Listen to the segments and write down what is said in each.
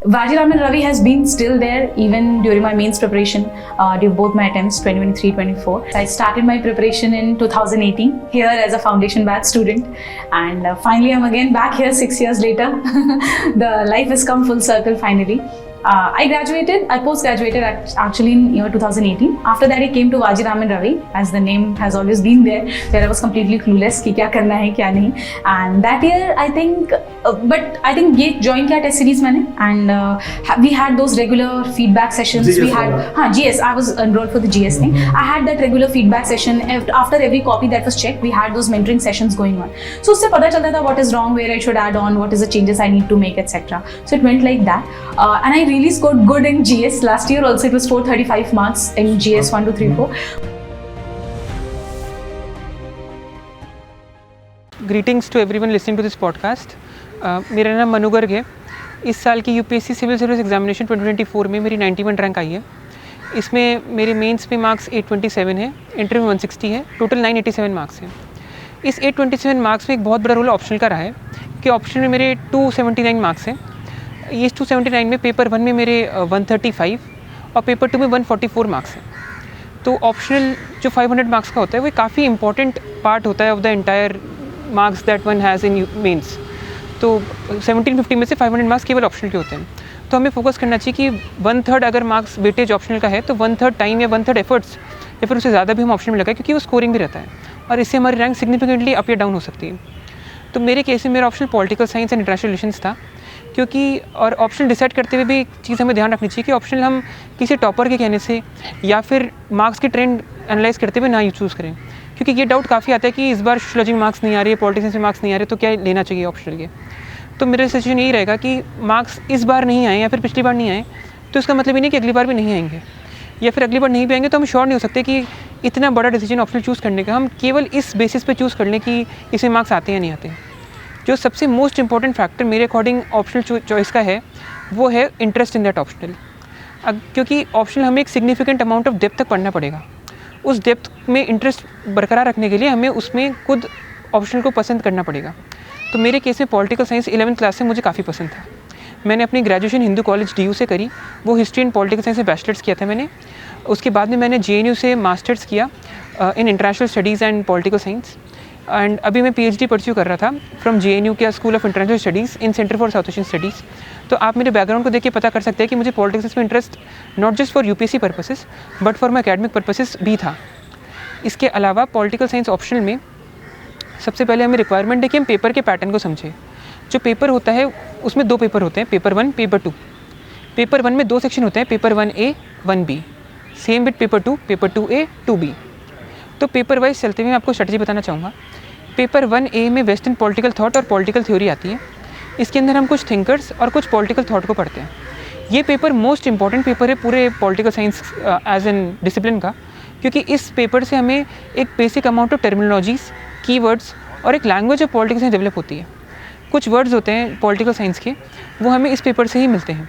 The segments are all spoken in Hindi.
Vajiraman Ravi has been still there even during my mains preparation, during both my attempts 2023-24. I started my preparation in 2018 here as a foundation batch student, and finally I'm again back here 6 years later. The life has come full circle finally. I post-graduated actually in year 2018. After that I came to Vajiraman Ravi, as the name has always been there, where I was completely clueless कि क्या करना है क्या नहीं. And that year I think ये join किया test series मैंने, and we had those regular feedback sessions. GS we had GS. I was enrolled for the GS thing. I had that regular feedback session after every copy that was checked. We had those mentoring sessions going on. So उससे पता चलता था what is wrong, where I should add on, what is the changes I need to make, etc. So it went like that, and I really scored good in GS. Last year also it was 435 marks in GS 1, 2, 3, 4. Greetings to everyone listening to this podcast. मेरा नाम मनु गर्ग है. इस साल की यूपीएससी सिविल सर्विस एग्जामिनेशन 2024 में मेरी 91 रैंक आई है. इसमें मेरे मेंस में मार्क्स 827 है, इंटर में 160 है, टोटल 987 मार्क्स हैं. इस 827 मार्क्स में एक बहुत बड़ा रोल ऑप्शनल का रहा है कि ऑप्शनल में मेरे 279 मार्क्स हैं. इस 279 में पेपर 1 में मेरे 135 और पेपर 2 में 144 मार्क्स हैं. तो ऑप्शनल जो 500 मार्क्स का होता है वो काफ़ी इंपॉर्टेंट पार्ट होता है of the entire marks that one has in mains. तो 1750 में से 500 मार्क्स केवल ऑप्शनल के होते हैं. तो हमें फोकस करना चाहिए कि 1/3 अगर मार्क्स वेटेज ऑप्शनल का है तो 1/3 टाइम या 1/3 एफर्ट्स या फिर उससे ज़्यादा भी हम ऑप्शनल में लगाएं, क्योंकि वो स्कोरिंग भी रहता है और इससे हमारी रैंक सिग्निफिकेंटली अप या डाउन हो सकती है. तो मेरे केस में मेरा optional political science and international relations था, क्योंकि और ऑप्शनल डिसाइड करते हुए भी एक चीज़ हमें ध्यान रखनी चाहिए कि ऑप्शनल हम किसी टॉपर के कहने से या फिर मार्क्स के ट्रेंड एनालाइज करते हुए ना ही चूज़ करें, क्योंकि ये डाउट काफ़ी आता है कि इस बार सोशियोलॉजी में मार्क्स नहीं आ रही है, पॉलिटिक्स में मार्क्स नहीं आ रहे, तो क्या लेना चाहिए ऑप्शनल के. तो मेरा सजेशन यही रहेगा कि मार्क्स इस बार नहीं आए या फिर पिछली बार नहीं आए तो इसका मतलब ये नहीं कि अगली बार भी नहीं आएंगे, या फिर अगली बार नहीं भी आएंगे तो हम श्योर नहीं हो सकते कि इतना बड़ा डिसीजन ऑप्शनल चूज़ करने का हम केवल इस बेसिस पे चूज़ कर लें कि इसमें मार्क्स आते हैं या नहीं आते. जो सबसे मोस्ट इंपॉर्टेंट फैक्टर मेरे अकॉर्डिंग ऑप्शनल चॉइस का है वो है इंटरेस्ट इन दैट ऑप्शनल, क्योंकि ऑप्शनल हमें एक सिग्निफिकेंट अमाउंट ऑफ डेप्थ तक पढ़ना पड़ेगा. उस डेप्थ में इंटरेस्ट बरकरार रखने के लिए हमें उसमें खुद ऑप्शनल को पसंद करना पड़ेगा. तो मेरे केस में पॉलिटिकल साइंस 11th क्लास से मुझे काफ़ी पसंद था. मैंने अपनी ग्रेजुएशन हिंदू कॉलेज DU से करी, वो हिस्ट्री एंड पॉलिटिकल साइंस में बैचलर्स किया था मैंने. उसके बाद में मैंने JNU से मास्टर्स किया in international studies and political science, and अभी मैं PhD परस्यू कर रहा था फ्रॉम JNU के school of international studies in centre for south Asian studies. तो आप मेरे बैकग्राउंड को देख के पता कर सकते हैं कि मुझे पॉलिटिक्स में interest not just for UPSC purposes but for my academic purposes भी था. इसके अलावा पॉलिटिकल साइंस ऑप्शनल में सबसे पहले हमें रिक्वायरमेंट है कि हम पेपर के पैटर्न को समझें. जो पेपर होता है उसमें 2 पेपर होते हैं, पेपर 1, पेपर 2. पेपर 1 में 2 सेक्शन होते हैं, paper 1A, 1B. Same with paper 2, paper 2A, 2B. तो पेपर वाइज चलते हुए मैं आपको स्ट्रेटजी बताना चाहूँगा. पेपर 1A में वेस्टर्न पॉलिटिकल थॉट और पॉलिटिकल थ्योरी आती है. इसके अंदर हम कुछ थिंकर्स और कुछ पॉलिटिकल थॉट को पढ़ते हैं. ये पेपर मोस्ट इंपॉर्टेंट पेपर है पूरे political science as an discipline का, क्योंकि इस पेपर से हमें एक basic amount of terminologies, keywords और एक लैंग्वेज ऑफ पॉलिटिक्स में डेवलप होती है. कुछ वर्ड्स होते हैं पॉलिटिकल साइंस के, वो हमें इस पेपर से ही मिलते हैं.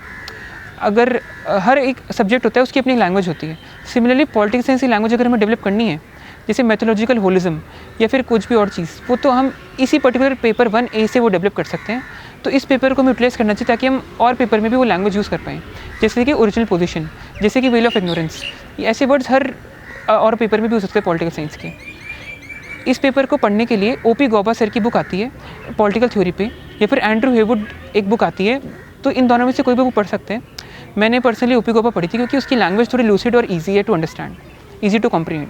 अगर हर एक सब्जेक्ट होता है उसकी अपनी लैंग्वेज होती है. सिमिलरली पॉलिटिकल साइंस की लैंग्वेज अगर हमें डेवलप करनी है, जैसे मैथोलॉजिकल होलिज्म या फिर कुछ भी और चीज़, वो तो हम इसी पर्टिकुलर पेपर 1A से वो डेवलप कर सकते हैं. तो इस पेपर को हमें यूटिलाइज करना चाहिए ताकि हम और पेपर में भी वो लैंग्वेज यूज़ कर पाएँ, जैसे कि ओरिजिनल पोजीशन, जैसे कि वेल ऑफ इग्नोरेंस. ऐसे वर्ड्स हर और पेपर में भी हो सकते हैं पॉलिटिकल साइंस के. इस पेपर को पढ़ने के लिए OP गौबा सर की बुक आती है पॉलिटिकल थ्योरी पे, या फिर एंड्रू हेवुड एक बुक आती है. तो इन दोनों में से कोई भी बुक पढ़ सकते हैं. मैंने पर्सनली OP गौबा पढ़ी थी क्योंकि उसकी लैंग्वेज थोड़ी लूसिड और ईजी है to understand, easy to comprehend.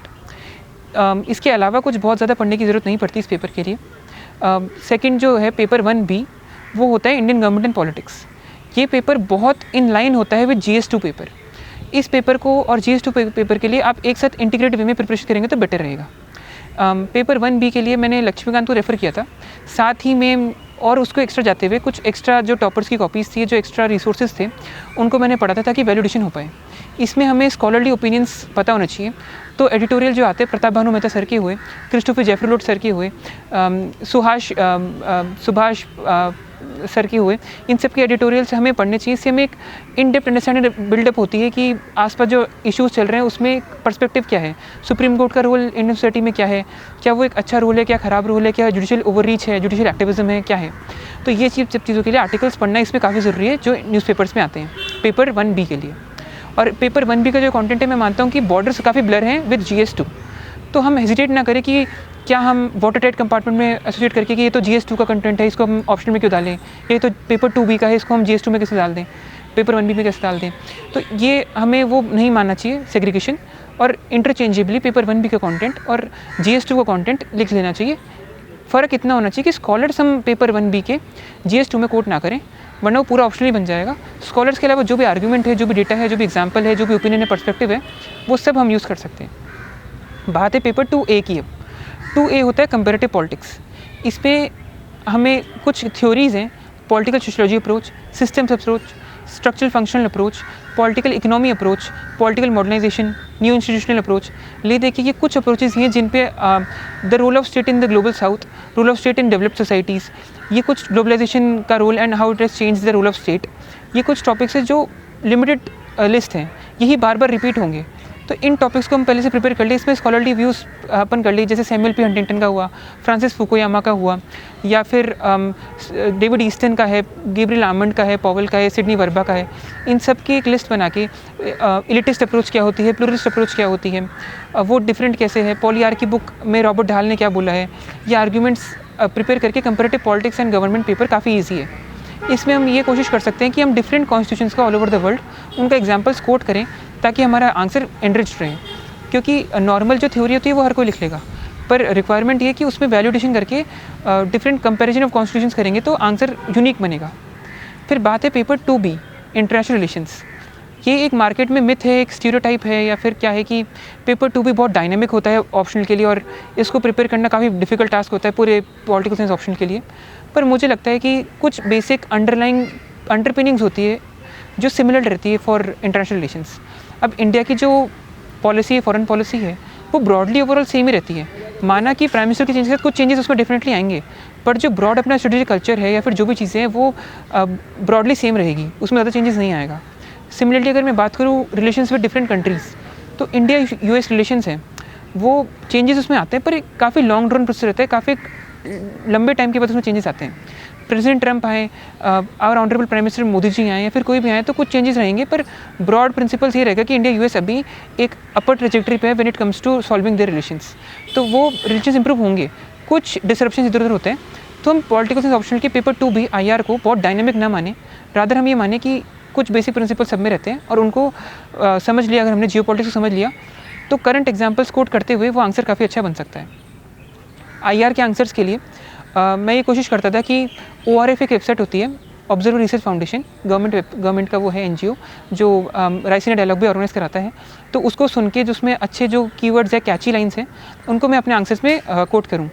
इसके अलावा कुछ बहुत ज़्यादा पढ़ने की ज़रूरत नहीं पड़ती इस पेपर के लिए. सेकंड जो है पेपर 1B, वो होता है इंडियन गवर्नमेंट एंड पॉलिटिक्स. ये पेपर बहुत इन लाइन होता है विद GS2 पेपर. इस पेपर को और GS2 पेपर के लिए आप एक साथ इंटीग्रेटेड वे में प्रिपरेशन करेंगे तो बेटर रहेगा. पेपर 1B के लिए मैंने लक्ष्मीकांत को रेफ़र किया था, साथ ही में और उसको एक्स्ट्रा जाते हुए कुछ एक्स्ट्रा जो टॉपर्स की कॉपीज़ थी, जो एक्स्ट्रा रिसोर्सेज थे, उनको मैंने पढ़ा था ताकि वैलिडेशन हो पाए. इसमें हमें स्कॉलरली ओपिनियंस पता होना चाहिए. तो एडिटोरियल जो आते हैं प्रताप भानु मेहता सर के हुए, क्रिस्टोफर जेफरलोट सर के हुए, सुभाष सर के हुए, इन सब के एडिटोरियल्स हमें पढ़ने चाहिए। इससे हमें एक इन डेप्थ अंडरस्टैंडिंग बिल्डअप होती है कि आसपास जो इश्यूज़ चल रहे हैं उसमें पर्सपेक्टिव क्या है, सुप्रीम कोर्ट का रोल इंडियन सोसाइटी में क्या है, क्या वो एक अच्छा रोल है, क्या ख़राब रोल है, क्या जुडिशल ओवररीच है, जुडिशल एक्टिविज्म है, क्या है। तो ये सब चीज़ों के लिए आर्टिकल्स पढ़ना इसमें काफ़ी ज़रूरी है जो न्यूज़पेपर्स में आते हैं पेपर 1B के लिए। और पेपर 1B का जो कंटेंट है, मैं मानता हूँ कि बॉर्डर्स काफ़ी ब्लर हैं विद GS2, तो हम हेजिटेट ना करें कि क्या हम वाटर टाइट कंपार्टमेंट में एसोसिएट करके कि ये तो GS2 का कंटेंट है, इसको हम ऑप्शन में क्यों डालें, ये तो पेपर 2B का है, इसको हम GS2 में कैसे डाल दें, पेपर 1B में कैसे डाल दें। तो ये हमें वो नहीं मानना चाहिए सेग्रीगेशन, और इंटरचेंजेबली पेपर 1B का कंटेंट और GS2 का कंटेंट लिख लेना चाहिए। फ़र्क इतना होना चाहिए कि स्कॉलर्स हम पेपर 1B के GS2 में कोट ना करें, वरना वो पूरा ऑप्शनली बन जाएगा। स्कॉलर्स के अलावा जो भी आर्ग्यूमेंट है, जो भी डेटा है, जो भी एग्जाम्पल है, जो भी ओपिनियन है, पर्सपेक्टिव है, वो सब हम यूज़ कर सकते हैं। बात है पेपर 2A की। अब 2A होता है कंपैरेटिव पॉलिटिक्स। इसमें हमें कुछ थ्योरीज़ हैं, political sociology approach, systems approach, structural functional approach, political economy approach, political modernisation, new institutional approach. ले देखिए ये कुछ अप्रोचेज़ हैं जिन पे the role of state in the global south, role of state in developed societies, ये कुछ ग्लोबलाइजेशन का role and how it has change the role of state, ये कुछ टॉपिक्स हैं जो लिमिटेड लिस्ट हैं, यही बार बार रिपीट होंगे। तो इन टॉपिक्स को हम पहले से प्रिपेयर कर लिए, इसमें स्कॉलरली व्यूज़ अपन कर लिए, जैसे सैमुअल पी हंटिंगटन का हुआ, फ्रांसिस फुकुयामा का हुआ, या फिर डेविड ईस्टन का है, गैब्रियल आर्मंड का है, पॉवेल का है, सिडनी वर्बा का है। इन सब की एक लिस्ट बना के एलिटिस्ट अप्रोच क्या होती है, प्लूरलिस्ट अप्रोच क्या होती है, वो डिफरेंट कैसे है, पॉलियार की बुक में रॉबर्ट ढाल ने क्या बोला है, ये आर्ग्यूमेंट्स प्रिपेयर करके comparative politics and government paper काफ़ी ईजी है। इसमें हम ये कोशिश कर सकते हैं कि हम डिफरेंट कॉन्स्टिट्यूशंस का ऑल ओवर द वर्ल्ड उनका एग्जाम्पल्स कोट करें ताकि हमारा आंसर एनरिच्ड रहे। क्योंकि नॉर्मल जो थ्योरी होती है वो हर कोई लिख लेगा, पर रिक्वायरमेंट ये है कि उसमें वैल्यूडेशन करके डिफरेंट कंपैरिजन ऑफ कॉन्स्टिट्यूशंस करेंगे तो आंसर यूनिक बनेगा। फिर बात है पेपर 2B इंटरनेशनल रिलेशंस। ये एक मार्केट में मिथ है, एक स्टीरियोटाइप है, या फिर क्या है कि पेपर 2B बहुत डायनेमिक होता है ऑप्शनल के लिए, और इसको प्रिपेयर करना काफ़ी डिफिकल्ट टास्क होता है पूरे पॉलिटिकल साइंस ऑप्शनल के लिए। पर मुझे लगता है कि कुछ बेसिक अंडरलाइंग अंडरपिनिंग्स होती है जो सिमिलर रहती है फॉर इंटरनेशनल रिलेशंस। अब इंडिया की जो पॉलिसी है, फॉरेन पॉलिसी है, वो ब्रॉडली ओवरऑल सेम ही रहती है। माना कि प्राइम मिनिस्टर के चेंजेस के साथ कुछ चेंजेस उसमें डेफिनेटली आएंगे, पर जो ब्रॉड अपना स्ट्रेटेजिक कल्चर है या फिर जो भी चीज़ें हैं वो ब्रॉडली सेम रहेगी, उसमें ज़्यादा चेंजेस नहीं आएगा। सिमिलरली अगर मैं बात करूँ रिलेशंस विद डिफरेंट कंट्रीज़, तो इंडिया US रिलेशंस हैं, वो चेंजेस उसमें आते हैं, पर काफ़ी लॉन्ग ड्रॉन प्रोसेस रहता है, काफ़ी लंबे टाइम के बाद उसमें चेंजेस आते हैं। प्रेसिडेंट ट्रंप आए और honourable prime minister Modi ji आए या फिर कोई भी आए तो कुछ चेंजेस रहेंगे, पर ब्रॉड प्रिंसिपल्स ये रहेगा कि इंडिया US अभी एक अपर ट्रेजेक्टरी पे है when it comes to solving their relations. तो वो रिलेशंस इंप्रूव होंगे, कुछ डिसरप्शन इधर उधर होते हैं। तो हम पॉलिटिकल साइंस ऑप्शनल के पेपर 2B IR को बहुत डायनेमिक ना माने, रादर हम ये माने कि कुछ बेसिक प्रिंसिपल सब में रहते हैं और उनको समझ लिया। अगर हमने जियो पॉलिटिक्स को समझ लिया तो करंट एग्जाम्पल्स कोट करते हुए वो आंसर काफ़ी अच्छा बन सकता है। IR के आंसर्स के लिए मैं ये कोशिश करता था कि ORF एक वेबसाइट होती है, ऑब्जर्वर रिसर्च फाउंडेशन, गवर्नमेंट का वो है NGO जो राइसीना डायलॉग भी ऑर्गेनाइज कराता है। तो उसको सुन के जिसमें अच्छे जो कीवर्ड्स है, कैची लाइन्स हैं, उनको मैं अपने आंसर्स में कोट करूँ।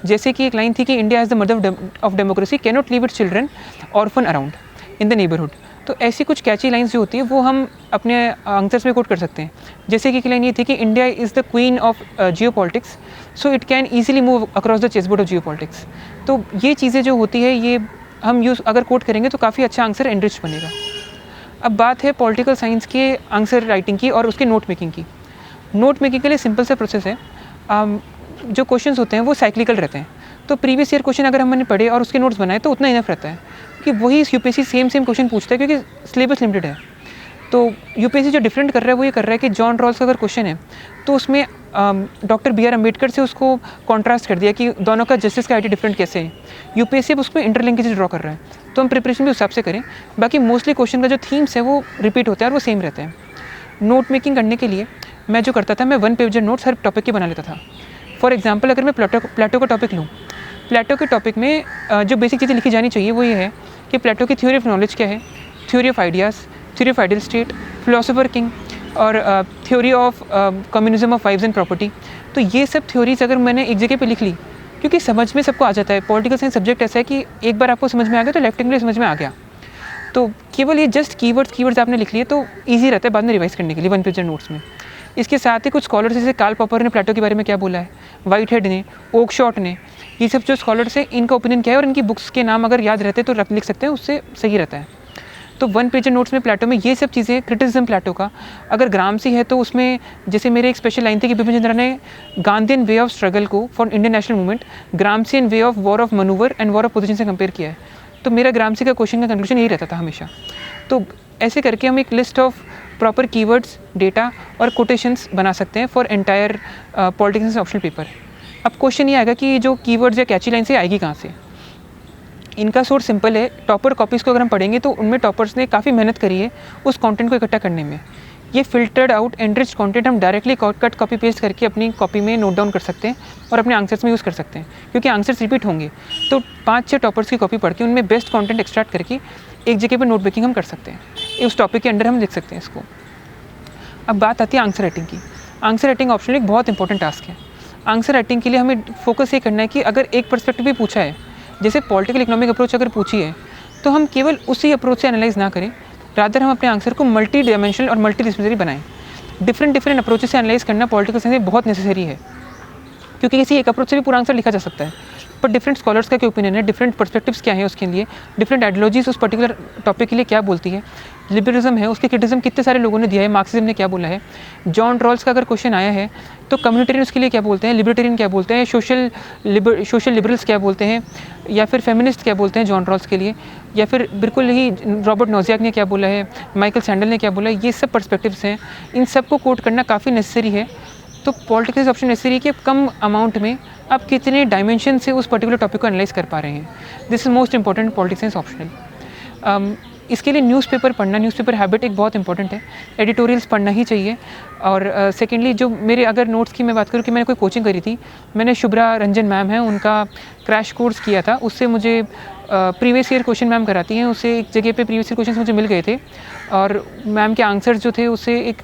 जैसे कि एक लाइन थी कि India as the mother of democracy can not leave its children orphan around in the neighbourhood. तो ऐसी कुछ कैची लाइन्स जो होती है वो हम अपने आंसर्स में कोट कर सकते हैं। जैसे कि एक लाइन ये थी कि India is the queen of Jio politics, so it can easily move across the chessboard of Jio politics. तो ये चीज़ें जो होती है ये हम यूज़ अगर कोट करेंगे तो काफ़ी अच्छा आंसर एनरिच बनेगा। अब बात है पॉलिटिकल साइंस के आंसर राइटिंग की और उसके नोट मेकिंग की। नोट मेकिंग के लिए सिंपल सा प्रोसेस है। जो क्वेश्चंस होते हैं वो साइक्लिकल रहते हैं, तो प्रीवियस ईयर क्वेश्चन अगर हमने पढ़े और उसके नोट्स बनाए तो उतना इनफ रहता है कि वही UPSC सेम क्वेश्चन पूछता है, क्योंकि सिलेबस लिमिटेड है। तो UPSC जो डिफरेंट कर रहा है वो ये कर रहा है कि जॉन रॉल्स का अगर क्वेश्चन है तो उसमें डॉक्टर BR अम्बेडकर से उसको कॉन्ट्रास्ट कर दिया कि दोनों का जस्टिस का आइडिया डिफरेंट कैसे है। UPSC अब उसमें इंटरलिंकेज ड्रॉ कर रहा है, तो हम प्रिपरेशन भी उस हिसाब से करें। बाकी मोस्टली क्वेश्चन का जो थीम्स है वो रिपीट होता है और वो सेम रहते हैं। नोट मेकिंग करने के लिए मैं जो करता था, मैं 1 पेजर नोट्स हर टॉपिक के बना लेता था। फॉर एग्जाम्पल अगर मैं प्लेटो का टॉपिक लूँ, प्लेटो के टॉपिक में जो बेसिक चीज़ें लिखी जानी चाहिए वो ये है कि प्लेटो की थ्योरी ऑफ नॉलेज क्या है, theory of ideas, theory of ideal state, philosopher king और theory of communism of wives and property. तो ये सब थ्योरीज अगर मैंने एक जगह पे लिख ली, क्योंकि समझ में सबको आ जाता है। पॉलिटिकल साइंस सब्जेक्ट ऐसा है कि एक बार आपको समझ में आ गया तो लेफ्ट इंग्लिश समझ में आ गया। तो केवल ये जस्ट कीवर्ड्स आपने लिख लिए तो ईजी रहता है बाद में रिवाइज करने के लिए 1 पेजर नोट्स में। इसके साथ ही कुछ स्कॉलर्स जैसे कार्ल पॉपर ने प्लेटो के बारे में क्या बोला है, वाइट हेड ने, ओकशॉट ने, ये सब जो स्कॉलर्स हैं इनका ओपिनियन क्या है और इनकी बुक्स के नाम अगर याद रहते तो लिख सकते हैं, उससे सही रहता है। तो 1 पेज नोट्स में प्लेटो में ये सब चीज़ें, क्रिटिसिज्म प्लेटो का, अगर ग्रामसी है तो उसमें जैसे मेरे एक स्पेशल लाइन थी कि बिपिन चंद्रा ने गांधीन वे ऑफ स्ट्रगल को for Indian national movement Gramscian way of war of manoeuvre and war of position से कंपेयर किया है। तो मेरा ग्रामसी का क्वेश्चन का कंक्लूजन यही रहता था हमेशा। तो ऐसे करके हम एक list of proper keywords, data और कोटेशंस बना सकते हैं for entire politics optional paper. अब क्वेश्चन ये आएगा कि जो कीवर्ड्स या कैची लाइन से आएगी कहाँ से। इनका सोर्स सिंपल है, टॉपर कॉपीज़ को अगर हम पढ़ेंगे तो उनमें टॉपर्स ने काफ़ी मेहनत करी है उस कंटेंट को इकट्ठा करने में। ये फिल्टर्ड आउट एनरिच्ड कंटेंट हम डायरेक्टली कट कॉपी पेस्ट करके अपनी कॉपी में नोट डाउन कर सकते हैं और अपने आंसर्स में यूज़ कर सकते हैं, क्योंकि आंसर्स रिपीट होंगे। तो 5-6 टॉपर्स की कॉपी पढ़ के उनमें बेस्ट कंटेंट एक्सट्रैक्ट करके एक जगह पर नोट मेकिंग हम कर सकते हैं, उस टॉपिक के अंडर हम लिख सकते हैं इसको। अब बात आती है आंसर राइटिंग की। आंसर राइटिंग ऑप्शनल एक बहुत इंपॉर्टेंट टास्क है। आंसर राइटिंग के लिए हमें फोकस ये करना है कि अगर एक पर्सपेक्टिव भी पूछा है, जैसे पॉलिटिकल इकोनॉमिक अप्रोच अगर पूछी है, तो हम केवल उसी अप्रोच से एनालाइज ना करें, रादर हम अपने आंसर को मल्टी डायमेंशनल और मल्टी डिसिप्लिनरी बनाएं। डिफरेंट अप्रोच से एनालाइज करना पॉलिटिकल साइंस में बहुत नेसेसरी है, क्योंकि किसी एक अप्रोच से भी पूरा आंसर लिखा जा सकता है, पर डिफरेंट स्कॉलर्स का क्या ओपिनियन है, डिफरेंट पर्सपेक्टिव्स क्या है उसके लिए, डिफरेंट आइडियोलॉजीज उस पर्टिकुलर टॉपिक के लिए क्या बोलती है। लिबरलिज्म है, उसके क्रिटिसिज्म कितने सारे लोगों ने दिया है, मार्क्सिज्म ने क्या बोला है। जॉन रॉल्स का अगर क्वेश्चन आया है तो कम्युनिटेरियन उसके लिए क्या बोलते हैं, लिबर्टेरियन क्या बोलते हैं, सोशल लिबरल्स क्या बोलते हैं, या फिर फेमिनिस्ट क्या बोलते हैं जॉन रॉल्स के लिए, या फिर बिल्कुल ही रॉबर्ट नोजियाक ने क्या बोला है, माइकल सैंडल ने क्या बोला है। ये सब पर्सपेक्टिव्स हैं, इन सब को कोट करना काफ़ी नेसेसरी है। तो पॉलिटिक्स ऑप्शन नेसेसरी है कि आप कम अमाउंट में आप कितने डायमेंशन से उस पर्टिकुलर टॉपिक को एनालाइज कर पा रहे हैं। This is most important politics science optional. इसके लिए न्यूज़पेपर पढ़ना, न्यूज़पेपर हैबिट एक बहुत इंपॉर्टेंट है, एडिटोरियल्स पढ़ना ही चाहिए। और सेकेंडली जो मेरे अगर नोट्स की मैं बात करूँ कि मैंने कोई कोचिंग करी थी, मैंने शुभ्रा रंजन मैम है उनका क्रैश कोर्स किया था, उससे मुझे प्रीवियस ईयर क्वेश्चन मैम कराती हैं, उससे एक जगह पे प्रीवियस ईयर क्वेश्चन मुझे मिल गए थे और मैम के आंसर्स जो थे उससे एक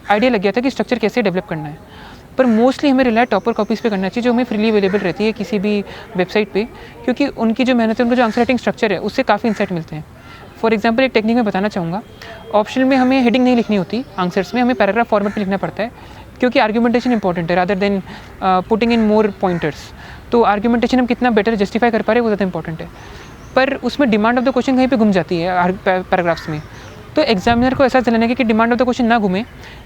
आइडिया लग गया था कि स्ट्रक्चर कैसे डेवलप करना है। पर मोस्टली हमें रिलाई टॉपर कॉपीज़ पे करना चाहिए जो हमें फ्रीली अवेलेबल रहती है किसी भी वेबसाइट पे, क्योंकि उनकी जो मेहनत है, उनका जो आंसर राइटिंग स्ट्रक्चर है, उससे काफ़ी इंसाइट मिलते हैं। फॉर एग्जांपल एक टेक्निक मैं बताना चाहूँगा, ऑप्शनल में हमें हेडिंग नहीं लिखनी होती, आंसर्स में हमें पैराग्राफ फॉर्मेट में लिखना पड़ता है, क्योंकि आर्गुमेंटेशन इंपॉर्टेंट है rather than putting in more pointers. तो आर्गुमेंटेशन हम कितना बेटर जस्टिफाई कर पा रहे हैं वो ज़्यादा इंपॉर्टेंट है, पर उसमें डिमांड ऑफ द क्वेश्चन कहीं पर घूम जाती है पैराग्राफ्स में। तो एग्जामिनर को ऐसा दिलाने कि डिमांड ऑफ द क्वेश्चन ना घूमे,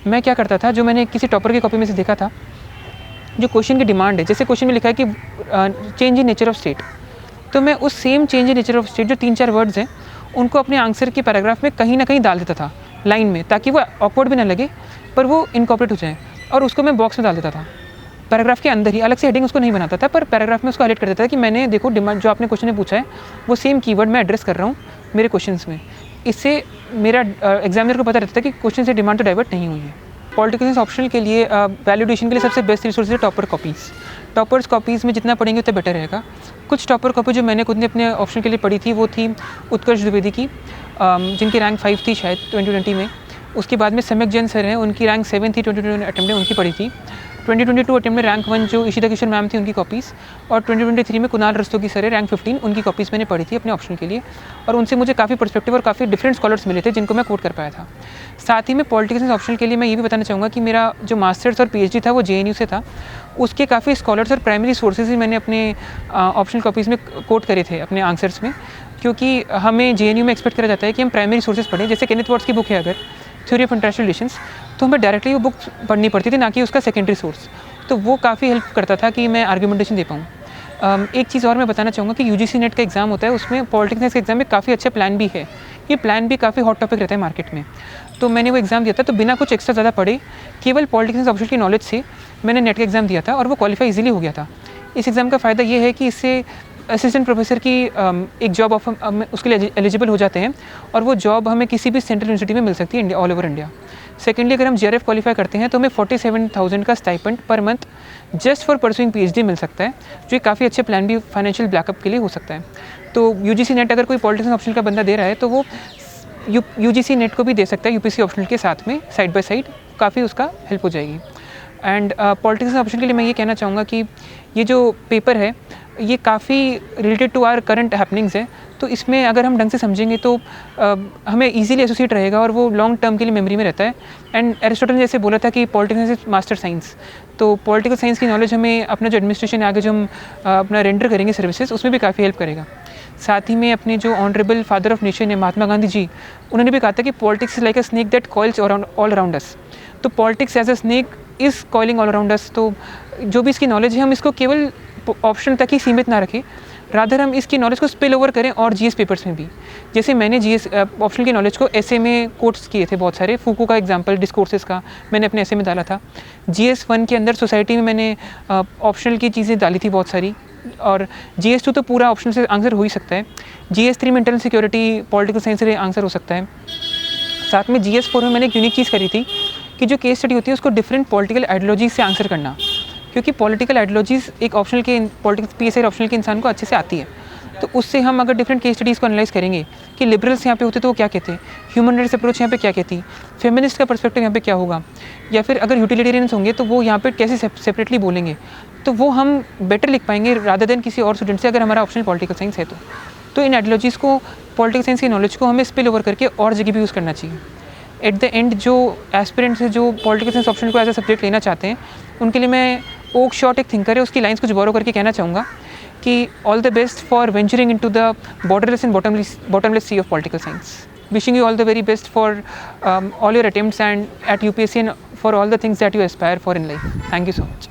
मैं क्या करता था, जो मैंने किसी टॉपर की कॉपी में से देखा था, जो क्वेश्चन की डिमांड है, जैसे क्वेश्चन में लिखा है कि change in nature of state, तो मैं उस same change in nature of state जो 3-4 वर्ड्स हैं उनको अपने आंसर के पैराग्राफ में कहीं ना कहीं डाल देता था लाइन में, ताकि वो ऑकवर्ड भी ना लगे पर वो इनकॉर्पोरेट हो जाए, और उसको मैं बॉक्स में डाल देता था पैराग्राफ के अंदर ही। अलग से हेडिंग उसको नहीं बनाता था, पर पैराग्राफ में उसको हाईलाइट कर देता था कि मैंने देखो डिमांड जो आपने क्वेश्चन में पूछा है वो सेम कीवर्ड मैं एड्रेस कर रहा हूँ मेरे क्वेश्चन में। इससे मेरा एग्जामिनर को पता रहता है कि क्वेश्चन से डिमांड तो डाइवर्ट नहीं हुई है। पॉलिटिकल साइंस ऑप्शनल के लिए वैल्यूडेशन के लिए सबसे बेस्ट रिसोर्स है टॉपर कॉपीज़। टॉपर्स कॉपीज़ में जितना पढ़ेंगे उतना बेटर रहेगा। कुछ टॉपर कॉपी जो मैंने खुद ने अपने ऑप्शन के लिए पढ़ी थी वो थी उत्कर्ष द्विवेदी की, जिनकी रैंक 5 थी शायद 2020 में। उसके बाद में सम्यक जैन सर हैं, उनकी रैंक 7 थी 2022 अटेम्प्ट में, उनकी पढ़ी थी। 2022 अटेम्प्ट में रैंक 1 जो ईशिता किशोर मैम थी उनकी कॉपीज़, और 2023 में कुणाल रस्तोगी सर है रैंक 15, उनकी कॉपीज़ मैंने पढ़ी थी अपने ऑप्शन के लिए, और उनसे मुझे काफ़ी पर्सपेक्टिव और काफ़ी डिफरेंट स्कॉलर्स मिले थे जिनको मैं कोट कर पाया था। साथ ही में पॉलिटिकल साइंस ऑप्शन के लिए मैं ये भी बताना चाहूँगा कि मेरा जो मास्टर्स और पीएचडी था वो जेएनयू से था, उसके काफ़ी स्कॉलर्स और प्राइमरी सोर्सेज ही मैंने अपने ऑप्शनल कॉपीज़ में कोट करे थे अपने आंसर्स में, क्योंकि हमें जेएनयू में एक्सपेक्ट करा जाता है कि हम प्राइमरी सोर्सेज पढ़ें। जैसे केनेथ वॉट्स की बुक है अगर थ्योरी ऑफ इंटरनेशनल रिलेशंस, तो हमें डायरेक्टली वो बुक पढ़नी पड़ती थी, ना कि उसका सेकेंडरी सोर्स। तो वो काफ़ी हेल्प करता था कि मैं आर्गुमेंटेशन दे पाऊँ। एक चीज़ और मैं बताना चाहूँगा कि यूजीसी नेट का एग्ज़ाम होता है, उसमें पॉलिटिकल साइंस के एग्ज़ाम में काफ़ी अच्छा प्लान भी है। ये प्लान भी काफ़ी हॉट टॉपिक रहता है मार्केट में, तो मैंने वो एग्ज़ाम दिया था, तो बिना कुछ एक्स्ट्रा ज़्यादा पढ़े केवल पॉलिटिकल साइंस ऑप्शन की नॉलेज से मैंने नेट का एग्ज़ाम दिया था और वो क्वालिफाई इजीली हो गया था। इस एग्ज़ाम का फ़ायदा ये है कि इससे असिस्टेंट प्रोफेसर की एक जॉब ऑफर उसके लिए एलिजिबल हो जाते हैं, और वो जॉब हमें किसी भी सेंट्रल यूनिवर्सिटी में मिल सकती है ऑल ओवर इंडिया। सेकेंडली अगर हम जेआरएफ क्वालिफाई करते हैं तो हमें 47,000 का stipend per month just for pursuing PhD मिल सकता है, जो एक काफ़ी अच्छे प्लान भी फाइनेंशियल बैकअप के लिए हो सकता है। तो यूजीसी नेट अगर कोई पॉलिटिक्स ऑप्शनल का बंदा दे रहा है तो वो यूजीसी नेट को भी दे सकता है यूपीएससी ऑप्शनल के साथ में, साइड बाय साइड, काफ़ी उसका हेल्प हो जाएगी। एंड पॉलिटिक्स ऑप्शन के लिए मैं ये कहना चाहूँगा कि ये जो पेपर है ये काफ़ी related to our current happenings है, तो इसमें अगर हम ढंग से समझेंगे तो हमें इजीली एसोसिएट रहेगा और वो लॉन्ग टर्म के लिए मेमोरी में रहता है। एंड एरिस्टोटल ने जैसे बोला था कि political science is master science, तो पॉलिटिकल साइंस की नॉलेज हमें अपना जो एडमिनिस्ट्रेशन आगे जो हम अपना रेंडर करेंगे सर्विसेज, उसमें भी काफ़ी हेल्प करेगा। साथ ही में अपने जो ऑनरेबल फादर ऑफ नेशन है महात्मा गांधी जी, उन्होंने भी कहा था कि politics is like a snake that coils all around us. तो politics as a snake is coiling all around us. तो जो भी इसकी नॉलेज है हम इसको केवल ऑप्शन तक ही सीमित ना रखें, रादर हम इसकी नॉलेज को स्पिल ओवर करें और जीएस पेपर्स में भी। जैसे मैंने जीएस ऑप्शनल की नॉलेज को एसए में कोट्स किए थे बहुत सारे, फूको का एग्जांपल डिस्कोर्सेस का मैंने अपने एसए में डाला था। जीएस 1 के अंदर सोसाइटी में मैंने ऑप्शनल की चीज़ें डाली थी बहुत सारी, और जीएस 2 तो पूरा ऑप्शनल से आंसर हो ही सकता है। जीएस 3 में इंटरनल सिक्योरिटी पॉलिटिकल साइंस से आंसर हो सकता है। साथ में जीएस 4 में मैंने एक यूनिक चीज़ करी थी कि जो केस स्टडी होती है उसको डिफरेंट पॉलिटिकल आइडियोलॉजीज से आंसर करना, क्योंकि पॉलिटिकल आइडियोलॉजीज एक ऑप्शनल के पॉलिटिक्स पीएसआई ऑप्शनल के इंसान को अच्छे से आती है। तो उससे हम अगर डिफरेंट केस स्टडीज़ को एनालाइज करेंगे कि लिबरल्स यहाँ पे होते तो वो क्या कहते, ह्यूमन राइट्स अप्रोच यहाँ पे क्या कहती, फेमिनिस्ट का पर्सपेक्टिव यहाँ पे क्या होगा, या फिर अगर यूटिलिटेरियंस होंगे तो वो यहाँ पे कैसे सेपरेटली बोलेंगे, तो वो हम बेटर लिख पाएंगे रादर देन किसी और स्टूडेंट से, अगर हमारा ऑप्शनल पॉलिटिकल साइंस है तो इन आइडियोलॉजीज़ को, पॉलिटिकल साइंस की नॉलेज को हमें स्पिल ओवर करके और जगह भी यूज़ करना चाहिए। एट द एंड जो एस्पिरेंट्स हैं जो पॉलिटिकल साइंस ऑप्शन को एज अ सब्जेक्ट लेना चाहते हैं, उनके लिए मैं ओक शॉट एक थिंकर है उसकी लाइन्स कुछ बोरो करके कहना चाहूँगा कि all the best for venturing into the borderless and bottomless sea of political science. Wishing you all the very best for all your attempts and at UPSC and for all the things that you aspire for in life. Thank you so much.